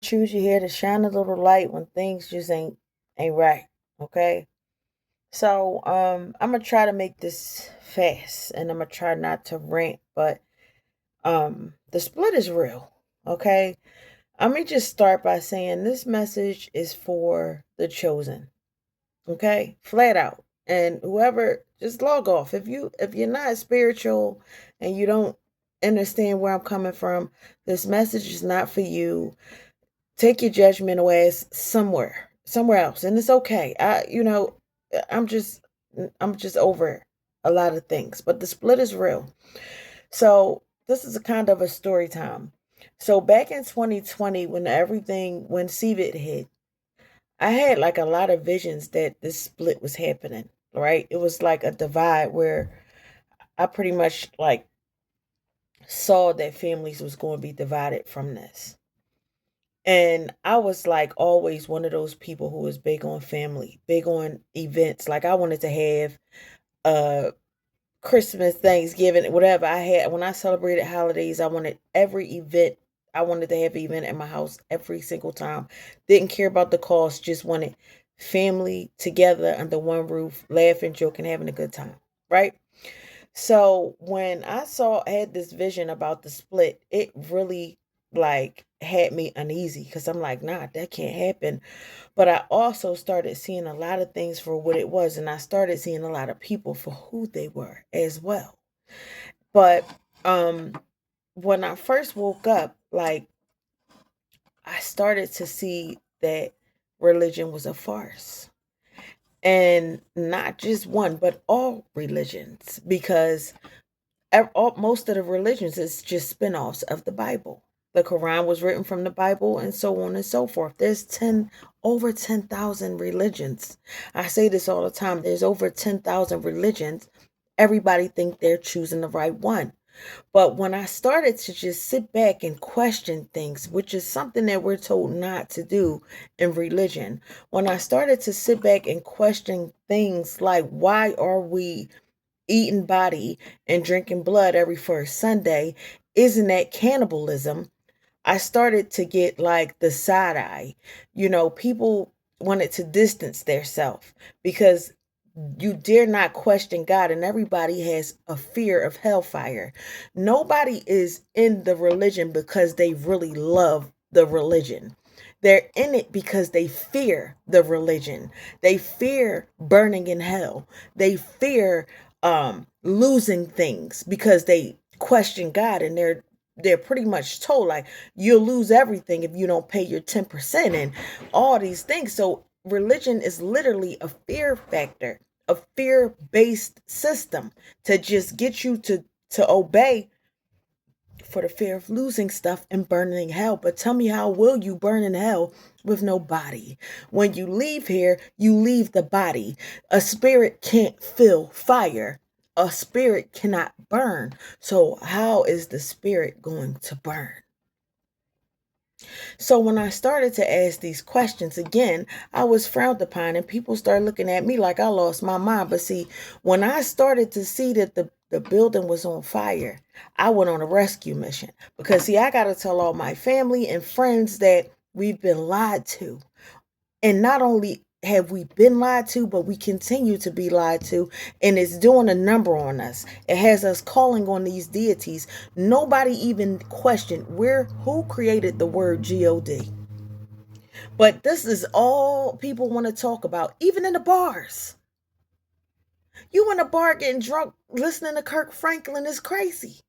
choose you here to shine a little light when things just ain't right. Okay. So I'm gonna try to make this fast and I'm gonna try not to rant, but the split is real. Okay. Let me just start by saying this message is for the chosen. Okay, flat out. And whoever, just log off. If you're not spiritual and you don't understand where I'm coming from, this message is not for you. Take your judgmental ass somewhere else, and it's okay. I'm just I'm just over a lot of things, but the split is real. So this is a kind of a story time. So back in 2020, when COVID hit, I had like a lot of visions that this split was happening. Right, it was like a divide where I pretty much like saw that families was going to be divided from this. And I was like always one of those people who was big on family, big on events. Like I wanted to have uh Christmas, Thanksgiving, whatever I had when I celebrated holidays, I wanted every event. I wanted to have an event at my house every single time. Didn't care about the cost, just wanted family together under one roof, laughing, joking, having a good time. Right? So when I had this vision about the split, it really like had me uneasy because I'm like, nah, that can't happen. But I also started seeing a lot of things for what it was, and I started seeing a lot of people for who they were as well. But um when I first woke up, like I started to see that religion was a farce. And not just one, but all religions, because most of the religions is just spin-offs of the Bible. The Quran was written from the Bible and so on and so forth. There's over 10,000 religions. I say this all the time. There's over 10,000 religions. Everybody think they're choosing the right one. But when I started to just sit back and question things, which is something that we're told not to do in religion, when I started to sit back and question things like why are we eating body and drinking blood every first Sunday, isn't that cannibalism? I started to get like the side eye. People wanted to distance theirself because you dare not question God, and everybody has a fear of hellfire. Nobody is in the religion because they really love the religion. They're in it because they fear the religion. They fear burning in hell. They fear losing things because they question God, and they're pretty much told like you'll lose everything if you don't pay your 10% and all these things. So religion is literally a fear factor, a fear-based system to just get you to obey for the fear of losing stuff and burning in hell. But tell me, how will you burn in hell with no body? When you leave here, you leave the body. A spirit can't feel fire. A spirit cannot burn. So how is the spirit going to burn? So when I started to ask these questions again, I was frowned upon and people started looking at me like I lost my mind. But see, when I started to see that the building was on fire, I went on a rescue mission because see, I got to tell all my family and friends that we've been lied to. And not only have we been lied to, but we continue to be lied to, and it's doing a number on us. It has us calling on these deities. Nobody even questioned who created the word God. But this is all people want to talk about, even in the bars. You in a bar getting drunk, listening to Kirk Franklin is crazy.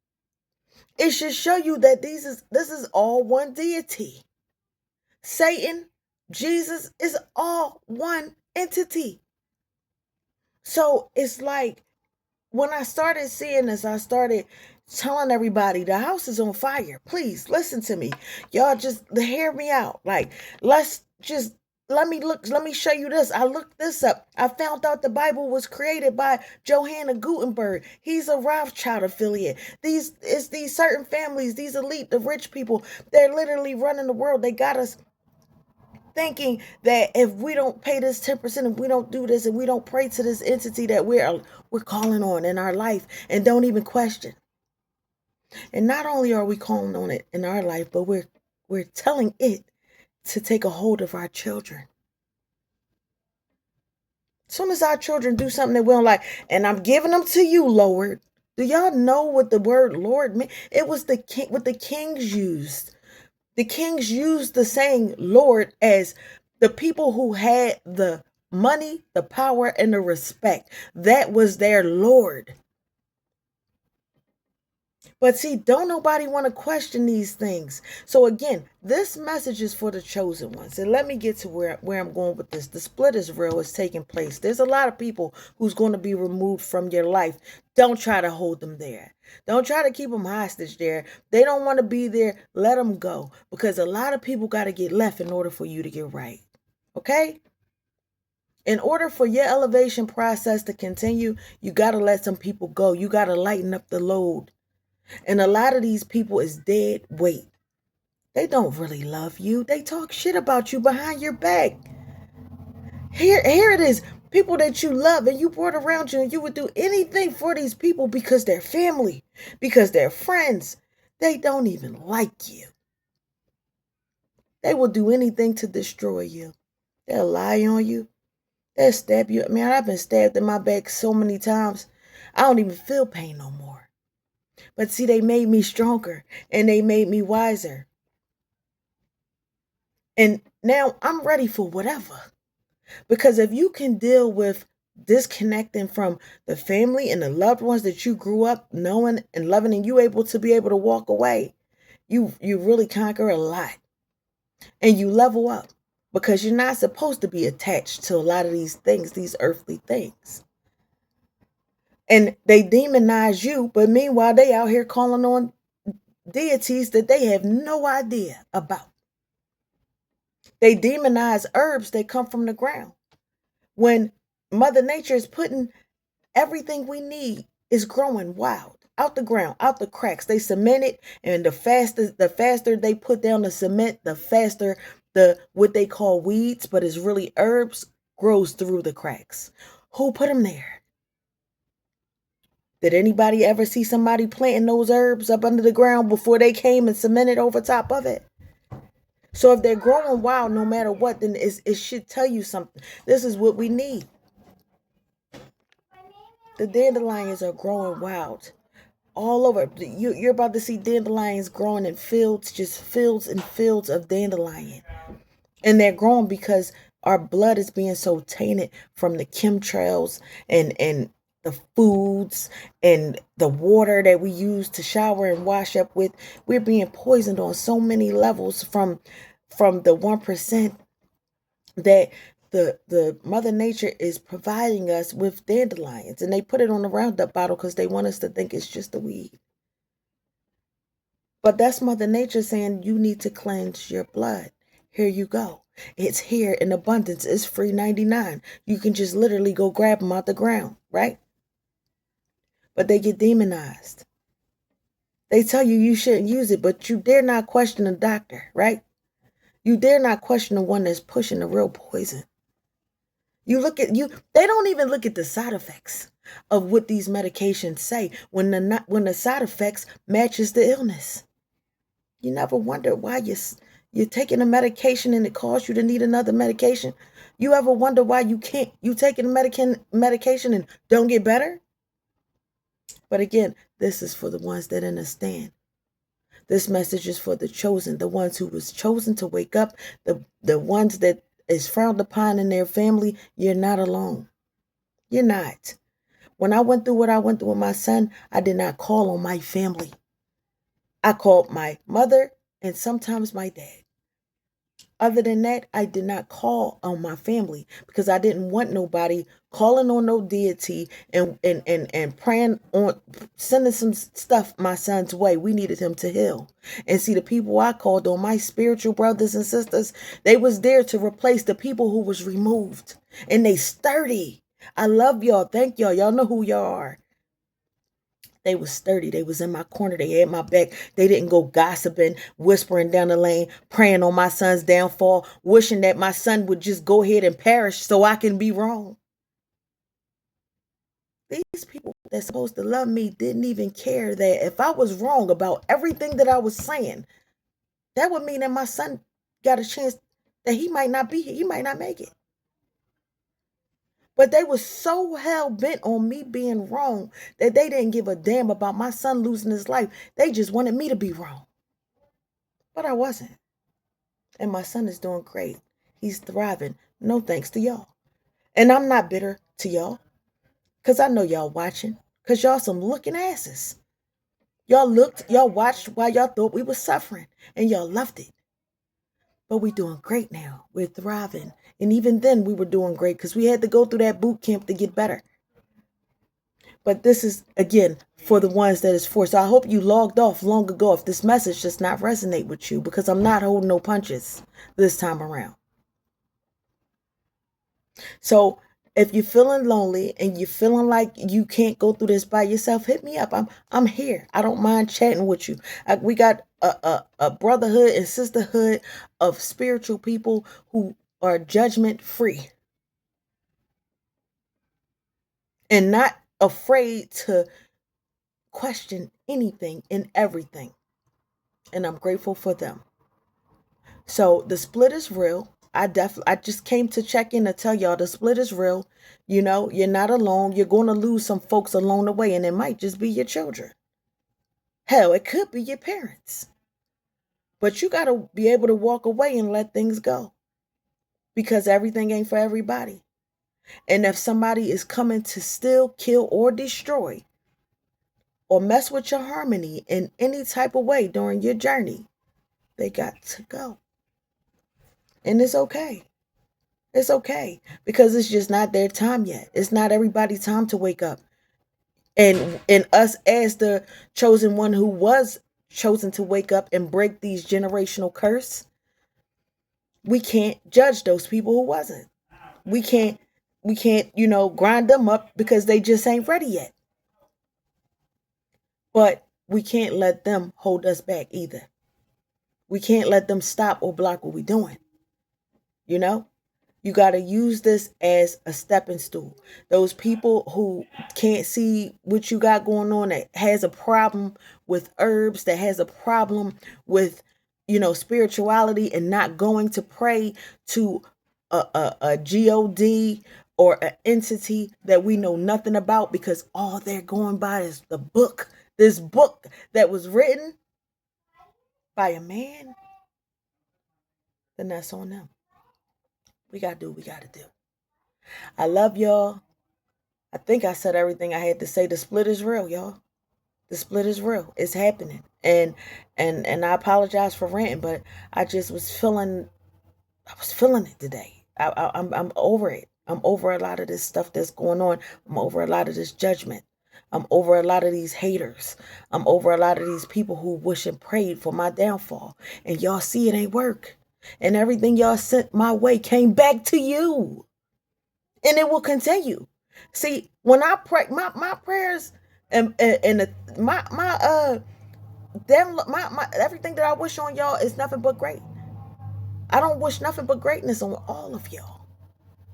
It should show you that this is all one deity. Satan, Jesus is all one entity. So it's like when I started seeing this, I started telling everybody the house is on fire. Please listen to me. Y'all just hear me out. Like, let's just let me show you this. I looked this up. I found out the Bible was created by Johanna Gutenberg. He's a Rothschild affiliate. These certain families, these elite, the rich people, they're literally running the world. They got us thinking that if we don't pay this 10%, if we don't do this, and we don't pray to this entity that we're calling on in our life and don't even question. And not only are we calling on it in our life, but we're telling it to take a hold of our children. As soon as our children do something that we don't like, and I'm giving them to you, Lord. Do y'all know what the word Lord meant? It was the king, what the kings used. The kings used the saying Lord as the people who had the money, the power, and the respect. That was their Lord. But see, don't nobody want to question these things. So again, this message is for the chosen ones. And let me get to where I'm going with this. The split is real. It's taking place. There's a lot of people who's going to be removed from your life. Don't try to hold them there. Don't try to keep them hostage there. They don't want to be there. Let them go. Because a lot of people got to get left in order for you to get right. Okay? In order for your elevation process to continue, you got to let some people go. You got to lighten up the load. And a lot of these people is dead weight. They don't really love you. They talk shit about you behind your back. Here it is. People that you love and you brought around you, and you would do anything for these people because they're family, because they're friends. They don't even like you. They will do anything to destroy you. They'll lie on you. They'll stab you. Man, I've been stabbed in my back so many times. I don't even feel pain no more. But see, they made me stronger and they made me wiser. And now I'm ready for whatever. Because if you can deal with disconnecting from the family and the loved ones that you grew up knowing and loving, and you able to walk away, you really conquer a lot. And you level up. Because you're not supposed to be attached to a lot of these things, these earthly things. And they demonize you, but meanwhile, they out here calling on deities that they have no idea about. They demonize herbs that come from the ground. When Mother Nature is putting everything we need is growing wild out the ground, out the cracks. They cement it, and the faster they put down the cement, the faster the what they call weeds, but it's really herbs, grows through the cracks. Who put them there? Did anybody ever see somebody planting those herbs up under the ground before they came and cemented over top of it? So if they're growing wild, no matter what, then it should tell you something. This is what we need. The dandelions are growing wild all over. You're about to see dandelions growing in fields, just fields and fields of dandelion. And they're growing because our blood is being so tainted from the chemtrails and the foods and the water that we use to shower and wash up with. We're being poisoned on so many levels from the 1% that the Mother Nature is providing us with dandelions, and they put it on the Roundup bottle because they want us to think it's just a weed. But that's Mother Nature saying you need to cleanse your blood. Here you go. It's here in abundance. It's free 99. You can just literally go grab them out the ground, right? But they get demonized. They tell you you shouldn't use it, but you dare not question the doctor, right? You dare not question the one that's pushing the real poison. You look at they don't even look at the side effects of what these medications say when the side effects matches the illness. You never wonder why you're taking a medication and it causes you to need another medication. You ever wonder why you taking a medication and don't get better? But again, this is for the ones that understand. This message is for the chosen, the ones who was chosen to wake up, the ones that is frowned upon in their family. You're not alone. You're not. When I went through what I went through with my son, I did not call on my family. I called my mother and sometimes my dad. Other than that, I did not call on my family because I didn't want nobody calling on no deity and praying on sending some stuff my son's way. We needed him to heal. And see, the people I called on, my spiritual brothers and sisters, they was there to replace the people who was removed. And they sturdy. I love y'all. Thank y'all. Y'all know who y'all are. They was sturdy. They was in my corner. They had my back. They didn't go gossiping, whispering down the lane, praying on my son's downfall, wishing that my son would just go ahead and perish so I can be wrong. These people that's supposed to love me didn't even care that if I was wrong about everything that I was saying, that would mean that my son got a chance that he might not be here. He might not make it. But they were so hell bent on me being wrong that they didn't give a damn about my son losing his life. They just wanted me to be wrong. But I wasn't. And my son is doing great. He's thriving. No thanks to y'all. And I'm not bitter to y'all. Because I know y'all watching. Because y'all some looking asses. Y'all watched while y'all thought we were suffering. And y'all loved it. But we're doing great now. We're thriving. And even then we were doing great because we had to go through that boot camp to get better. But this is, again, for the ones that is for. So I hope you logged off long ago if this message does not resonate with you, because I'm not holding no punches this time around. So if you're feeling lonely and you're feeling like you can't go through this by yourself, hit me up. I'm here. I don't mind chatting with you. We got a brotherhood and sisterhood of spiritual people who are judgment free and not afraid to question anything and everything. And I'm grateful for them. So the split is real. I just came to check in to tell y'all the split is real. You know, you're not alone. You're going to lose some folks along the way, and it might just be your children. Hell, it could be your parents. But you got to be able to walk away and let things go, because everything ain't for everybody. And if somebody is coming to steal, kill, or destroy, or mess with your harmony in any type of way during your journey, they got to go. And it's okay. It's okay, because it's just not their time yet. It's not everybody's time to wake up. And us, as the chosen one who was chosen to wake up and break these generational curse, we can't judge those people who wasn't. We can't, grind them up because they just ain't ready yet. But we can't let them hold us back either. We can't let them stop or block what we're doing. You know? You got to use this as a stepping stool. Those people who can't see what you got going on, that has a problem with herbs, that has a problem with, spirituality and not going to pray to a God or an entity that we know nothing about, because all they're going by is this book that was written by a man, then that's on them. We got to do what we got to do. I love y'all. I think I said everything I had to say. The split is real, y'all. The split is real. It's happening. And I apologize for ranting, but I just was feeling it today. I'm over it. I'm over a lot of this stuff that's going on. I'm over a lot of this judgment. I'm over a lot of these haters. I'm over a lot of these people who wish and prayed for my downfall. And y'all see it ain't work. And everything y'all sent my way came back to you. And it will continue. See, when I pray, my prayers and my everything that I wish on y'all is nothing but great. I don't wish nothing but greatness on all of y'all,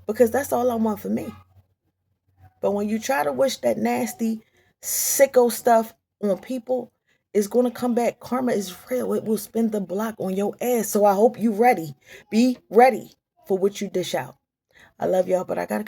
because that's all I want for me. But when you try to wish that nasty, sicko stuff on people, it's going to come back. Karma is real. It will spin the block on your ass. So I hope you ready. Be ready for what you dish out. I love y'all, but I gotta